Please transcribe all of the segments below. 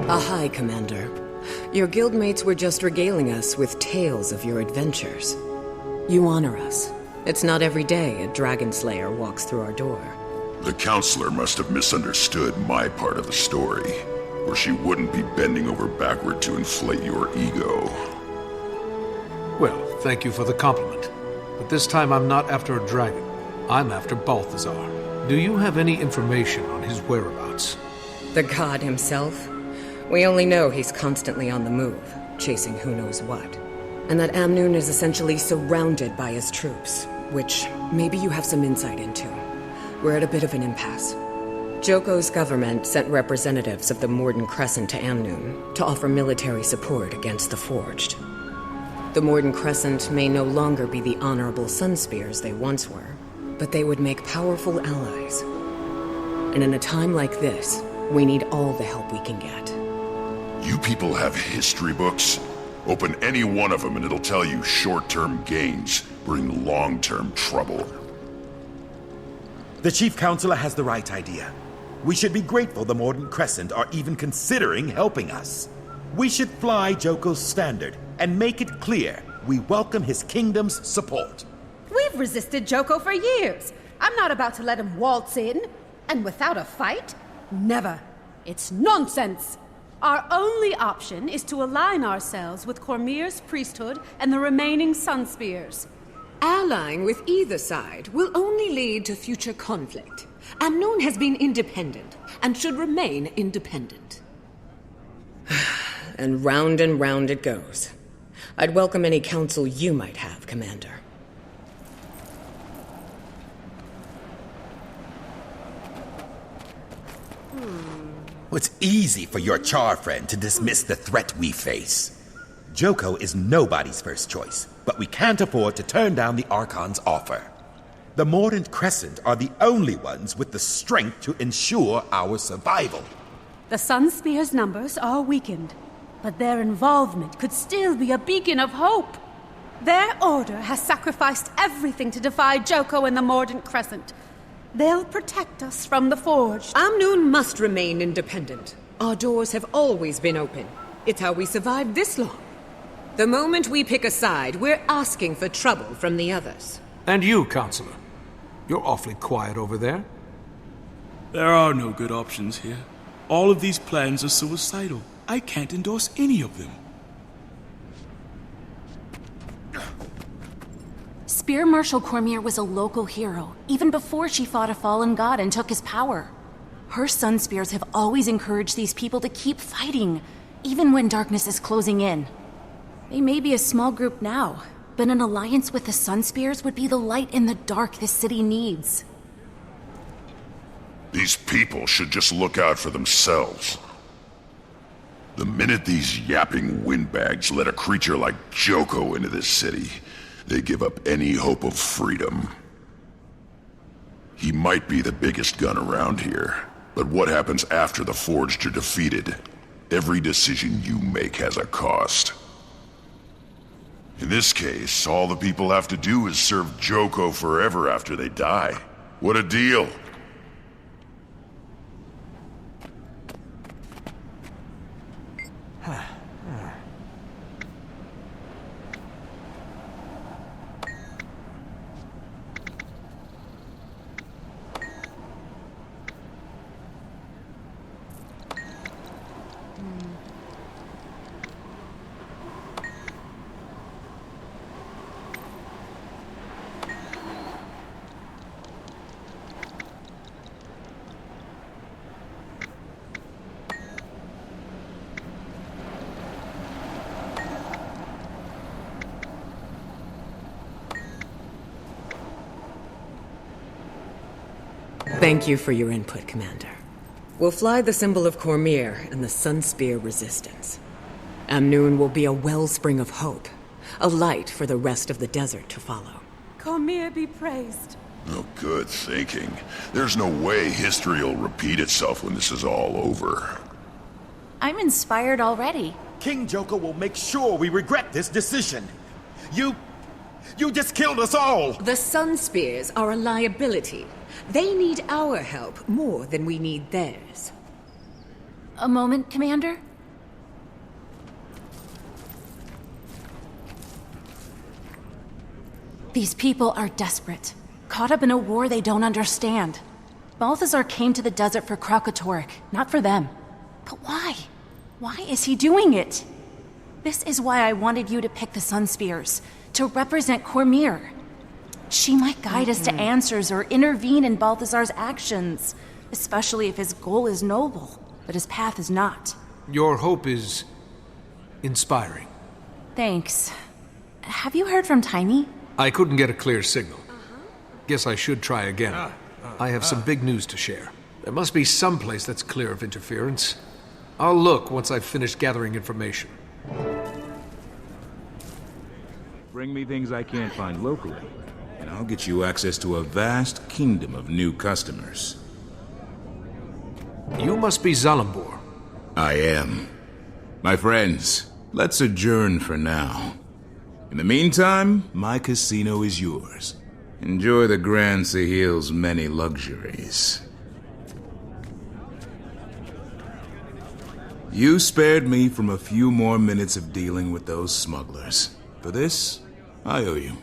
Hi, Commander. Your guildmates were just regaling us with tales of your adventures. You honor us. It's not every day a dragon slayer walks through our door. The counselor must have misunderstood my part of the story, or she wouldn't be bending over backward to inflate your ego. Well, thank you for the compliment. But this time I'm not after a dragon. I'm after Balthazar. Do you have any information on his whereabouts? The god himself? We only know he's constantly on the move, chasing who knows what. And that Amnoon is essentially surrounded by his troops, which maybe you have some insight into. We're at a bit of an impasse. Joko's government sent representatives of the Morden Crescent to Amnoon to offer military support against the Forged. The Morden Crescent may no longer be the honorable Sunspears they once were, but they would make powerful allies. And in a time like this, we need all the help we can get. You people have history books? Open any one of them and it'll tell you short-term gains bring long-term trouble. The Chief Counselor has the right idea. We should be grateful the Morden Crescent are even considering helping us. We should fly Joko's standard and make it clear we welcome his kingdom's support. We've resisted Joko for years. I'm not about to let him waltz in. And without a fight? Never. It's nonsense. Our only option is to align ourselves with Cormyr's priesthood and the remaining Sunspears. Allying with either side will only lead to future conflict. Amnoon has been independent, and should remain independent. And round it goes. I'd welcome any counsel you might have, Commander. It's easy for your Char friend to dismiss the threat we face. Joko is nobody's first choice, but we can't afford to turn down the Archon's offer. The Mordant Crescent are the only ones with the strength to ensure our survival. The Sunspears' numbers are weakened, but their involvement could still be a beacon of hope. Their order has sacrificed everything to defy Joko and the Mordant Crescent. They'll protect us from the Forged. Amnoon must remain independent. Our doors have always been open. It's how we survived this long. The moment we pick a side, we're asking for trouble from the others. And you, Counselor. You're awfully quiet over there. There are no good options here. All of these plans are suicidal. I can't endorse any of them. Spear Marshal Cormyr was a local hero, even before she fought a fallen god and took his power. Her Sunspears have always encouraged these people to keep fighting, even when darkness is closing in. They may be a small group now, but an alliance with the Sunspears would be the light in the dark this city needs. These people should just look out for themselves. The minute these yapping windbags let a creature like Joko into this city, they give up any hope of freedom. He might be the biggest gun around here, but what happens after the Forged are defeated? Every decision you make has a cost. In this case, all the people have to do is serve Joko forever after they die. What a deal! Thank you for your input, Commander. We'll fly the symbol of Cormyr and the Sunspear Resistance. Amnoon will be a wellspring of hope, a light for the rest of the desert to follow. Cormyr be praised. Oh, good thinking. There's no way history will repeat itself when this is all over. I'm inspired already. King Joko will make sure we regret this decision. You just killed us all! The Sunspears are a liability. They need our help more than we need theirs. A moment, Commander? These people are desperate, caught up in a war they don't understand. Balthazar came to the desert for Kralkatorrik, not for them. But why? Why is he doing it? This is why I wanted you to pick the Sun Spears, to represent Cormyr. She might guide us to answers or intervene in Balthazar's actions, especially if his goal is noble, but his path is not. Your hope is inspiring. Thanks. Have you heard from Tiny? I couldn't get a clear signal. Guess I should try again. I have some big news to share. There must be some place that's clear of interference. I'll look once I've finished gathering information. Bring me things I can't find locally, and I'll get you access to a vast kingdom of new customers. You must be Zalambor. I am. My friends, let's adjourn for now. In the meantime, my casino is yours. Enjoy the Grand Sahil's many luxuries. You spared me from a few more minutes of dealing with those smugglers. For this, I owe you.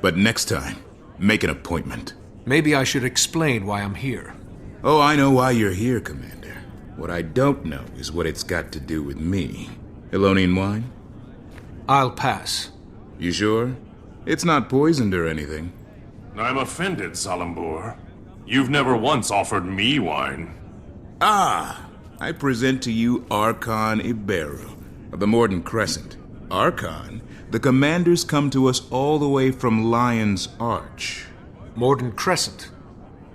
But next time, make an appointment. Maybe I should explain why I'm here. Oh, I know why you're here, Commander. What I don't know is what it's got to do with me. Elonian wine? I'll pass. You sure? It's not poisoned or anything. I'm offended, Zalambor. You've never once offered me wine. Ah! I present to you Archon Iberu of the Morden Crescent. Archon, the commanders come to us all the way from Lion's Arch. Morden Crescent.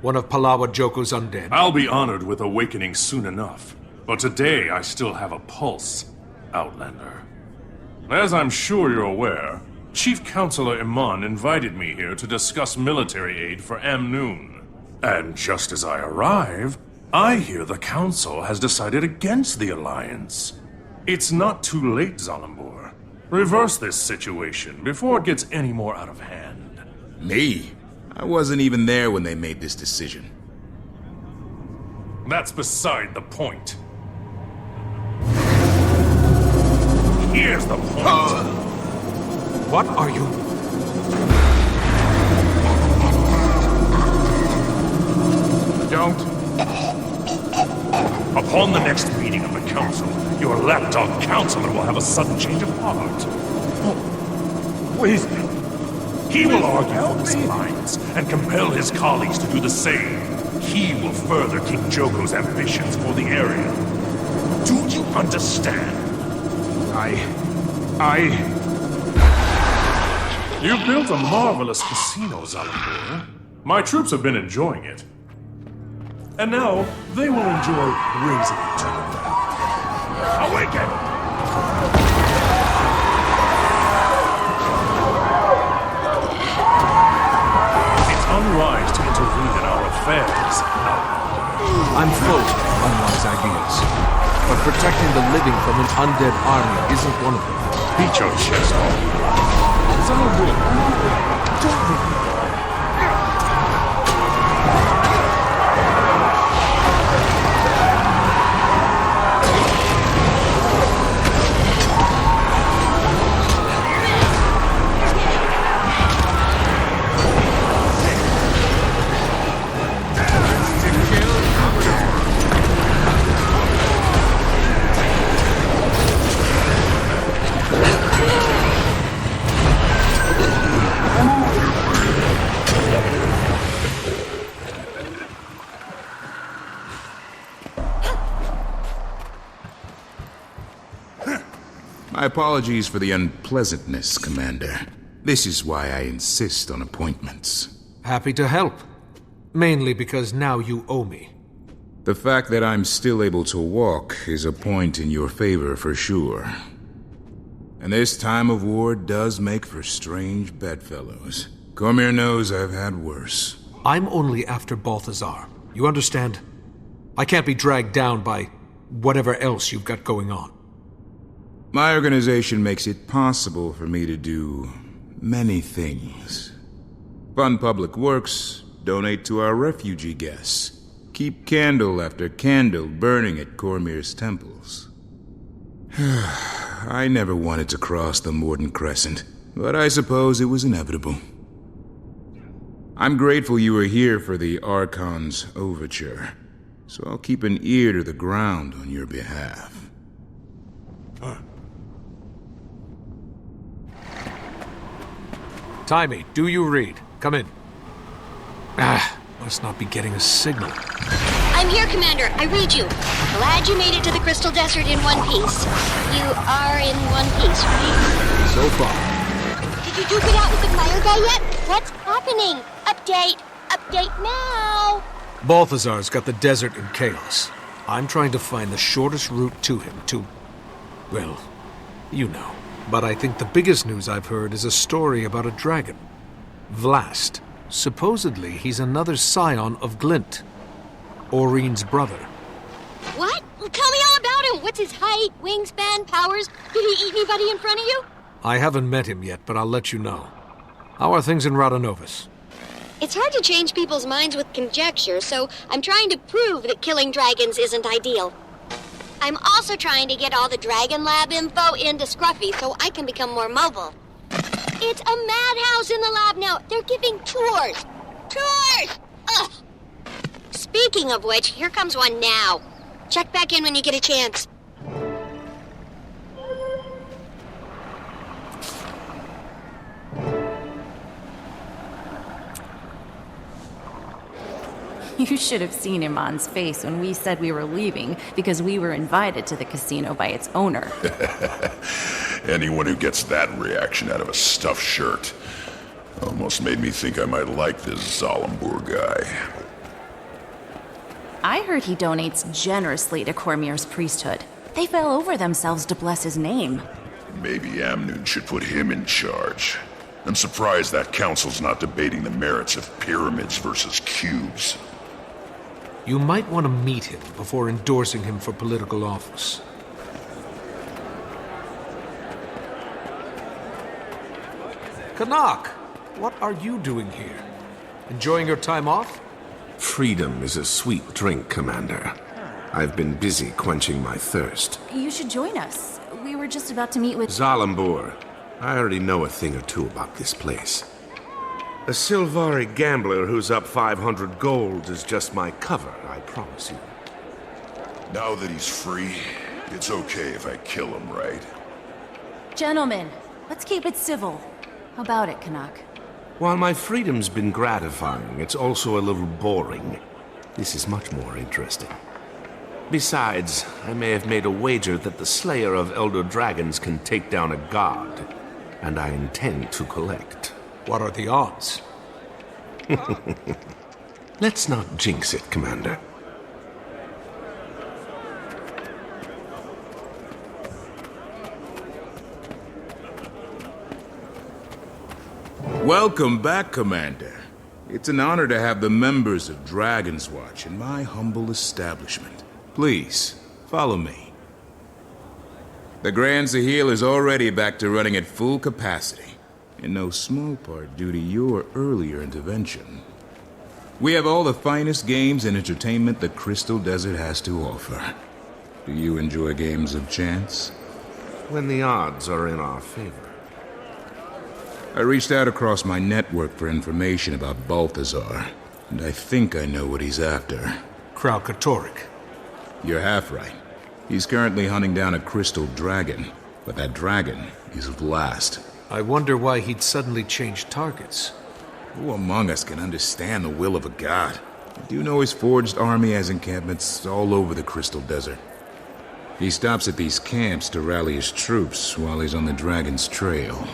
One of Palawa Joko's undead. I'll be honored with awakening soon enough. But today I still have a pulse, Outlander. As I'm sure you're aware, Chief Counselor Iman invited me here to discuss military aid for Amnoon. And just as I arrive, I hear the Council has decided against the Alliance. It's not too late, Zalambor. Reverse this situation before it gets any more out of hand. Me? I wasn't even there when they made this decision. That's beside the point. Here's the point. What are you... Don't. Upon the next meeting of the Council, your lapdog counselor will have a sudden change of heart. Oh, please. He will argue for this alliance and compel his colleagues to do the same. He will further King Joko's ambitions for the area. Do you understand? You've built a marvelous casino, Zalambor. My troops have been enjoying it. And now, they will enjoy raising it to the ground. Awaken! It's unwise to intervene in our affairs, Outlander. I'm full of unwise ideas. But protecting the living from an undead army isn't one of them. Beat your chest off. Zalambor, don't leave. My apologies for the unpleasantness, Commander. This is why I insist on appointments. Happy to help. Mainly because now you owe me. The fact that I'm still able to walk is a point in your favor for sure. And this time of war does make for strange bedfellows. Cormyr knows I've had worse. I'm only after Balthazar. You understand? I can't be dragged down by whatever else you've got going on. My organization makes it possible for me to do many things. Fund public works, donate to our refugee guests, keep candle after candle burning at Cormyr's temples. I never wanted to cross the Morden Crescent, but I suppose it was inevitable. I'm grateful you were here for the Archon's overture, so I'll keep an ear to the ground on your behalf. Timey, do you read? Come in. Must not be getting a signal. I'm here, Commander. I read you. Glad you made it to the Crystal Desert in one piece. You are in one piece, right? So far. Did you duke it out with the fire guy yet? What's happening? Update. Update now. Balthazar's got the desert in chaos. I'm trying to find the shortest route to him to... well, you know. But I think the biggest news I've heard is a story about a dragon. Vlast. Supposedly, he's another scion of Glint. Oreen's brother. What? Well, tell me all about him. What's his height, wingspan, powers? Did he eat anybody in front of you? I haven't met him yet, but I'll let you know. How are things in Radhanovus? It's hard to change people's minds with conjecture, so I'm trying to prove that killing dragons isn't ideal. I'm also trying to get all the Dragon Lab info into Scruffy so I can become more mobile. It's a madhouse in the lab now. They're giving tours. Tours! Ugh! Speaking of which, here comes one now. Check back in when you get a chance. You should have seen Iman's face when we said we were leaving because we were invited to the casino by its owner. Anyone who gets that reaction out of a stuffed shirt almost made me think I might like this Zalambur guy. I heard he donates generously to Cormier's priesthood. They fell over themselves to bless his name. Maybe Amnoon should put him in charge. I'm surprised that council's not debating the merits of pyramids versus cubes. You might want to meet him before endorsing him for political office. Kanak, what are you doing here? Enjoying your time off? Freedom is a sweet drink, Commander. I've been busy quenching my thirst. You should join us. We were just about to meet with... Zalambur. I already know a thing or two about this place. A Silvari gambler who's up 500 gold is just my cover, I promise you. Now that he's free, it's okay if I kill him, right? Gentlemen, let's keep it civil. How about it, Kanak? While my freedom's been gratifying, it's also a little boring. This is much more interesting. Besides, I may have made a wager that the slayer of elder dragons can take down a god, and I intend to collect. What are the odds? Let's not jinx it, Commander. Welcome back, Commander. It's an honor to have the members of Dragon's Watch in my humble establishment. Please, follow me. The Grand Sahil is already back to running at full capacity, in no small part due to your earlier intervention. We have all the finest games and entertainment the Crystal Desert has to offer. Do you enjoy games of chance? When the odds are in our favor. I reached out across my network for information about Balthazar, and I think I know what he's after. Kralkatorrik. You're half right. He's currently hunting down a crystal dragon, but that dragon is Vlast. I wonder why he'd suddenly change targets. Who among us can understand the will of a god? I do know his forged army has encampments all over the Crystal Desert. He stops at these camps to rally his troops while he's on the dragon's trail.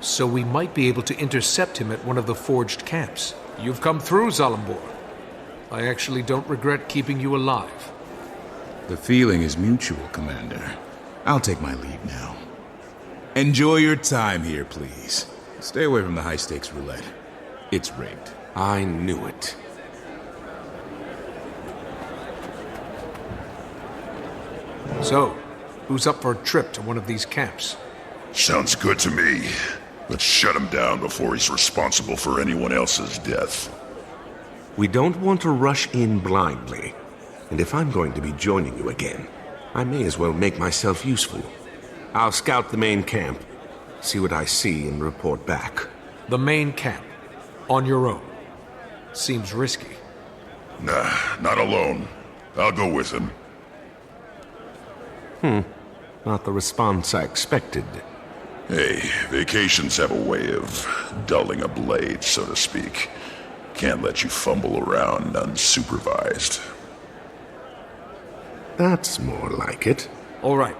So we might be able to intercept him at one of the forged camps. You've come through, Zalambur. I actually don't regret keeping you alive. The feeling is mutual, Commander. I'll take my leave now. Enjoy your time here, please. Stay away from the high-stakes roulette. It's rigged. I knew it. So, who's up for a trip to one of these camps? Sounds good to me. Let's shut him down before he's responsible for anyone else's death. We don't want to rush in blindly. And if I'm going to be joining you again, I may as well make myself useful. I'll scout the main camp. see what I see, and report back. The main camp. On your own. Seems risky. Nah, not alone. I'll go with him. Not the response I expected. Hey, vacations have a way of dulling a blade, so to speak. Can't let you fumble around unsupervised. That's more like it. All right.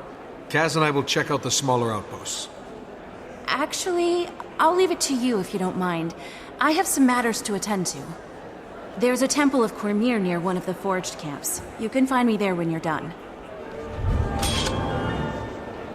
Kaz and I will check out the smaller outposts. Actually, I'll leave it to you if you don't mind. I have some matters to attend to. There's a temple of Cormyr near one of the forged camps. You can find me there when you're done.